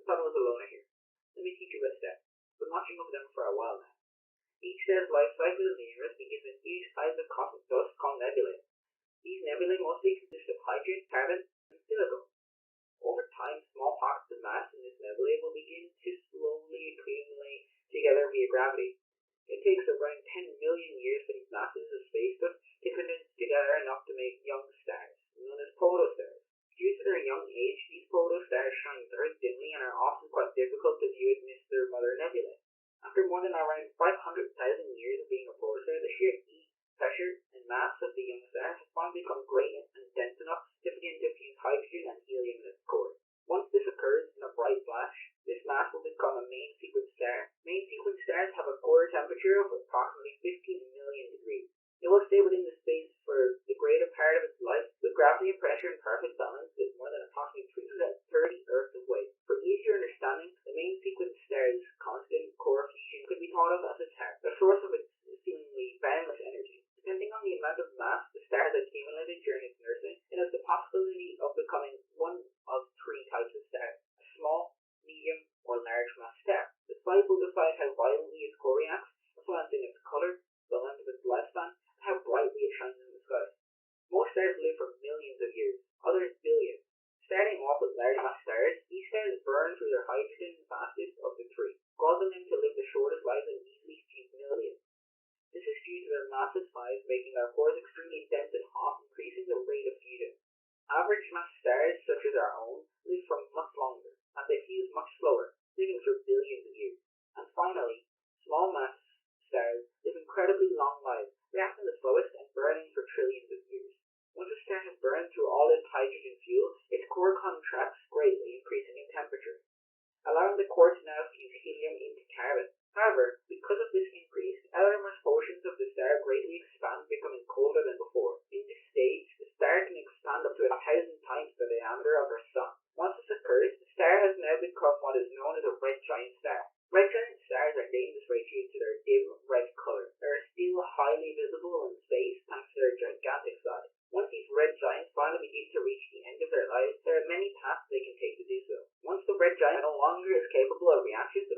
I thought I was alone here. Let me teach you a step. Been watching over them for a while now. Each star's life cycle in the universe begins with huge clouds of cosmic dust called nebulae. These nebulae mostly consist of hydrogen, carbon, and silicon. Over time, small pockets of mass in this nebulae will begin to slowly accumulate together via gravity. It takes around 10 million years for these masses of space dust to condense together enough to make young stars, known as protostars. Due to their young age, these protostars shine very dimly and are often quite difficult to view amidst their mother nebulae. After more than around 500,000 years of being a protostar, the sheer heat, pressure, and mass of the young star has finally become great and dense enough to begin to fuse hydrogen and helium in its core. Once this occurs in a bright flash, this mass will become a main sequence star. Main sequence stars have a core temperature of approximately 15 million degrees. It will stay within the space for the greater part of its life, with gravity and pressure in perfect balance with more than approximately 330 Earths of weight. For easier understanding, the main sequence star's constant core fusion could be thought of as its heart, the source of its seemingly boundless energy. Depending on the amount of mass the star has accumulated during its nursing, it has the possibility of becoming one of three types of stars: a small, medium, or large mass star. The size will decide how violently its core reacts, influencing its color, the length of its lifespan, and how brightly it shines in the sky. Most stars live for millions of years, others billions. Starting off with large mass stars, these stars burn through their hydrogen fastest of the three, causing them to live the shortest lives and easily fuse millions. This is due to their massive size making their cores extremely dense and hot, increasing the rate of fusion. Average mass stars, such as our own, live for much longer, and they fuse much slower, living for billions of years. And finally, small mass stars live incredibly long lives, reacting the slowest and burning for trillions of years. Once a star has burned through all its hydrogen fuel, its core contracts greatly, increasing in temperature, allowing the core to now fuse helium into carbon. However, because of this increase, outermost portions of the star greatly expand, becoming colder than before. In this stage, the star can expand up to 1,000 times the diameter of our sun. Once this occurs, the star has now become what is known as a red giant star. Red giant stars are named this way due to their dim red color. They are still highly visible in space thanks to their gigantic size. Once these red giants finally begin to reach the end of their lives, there are many paths they can take to do so. Once the red giant no longer is capable of reactions,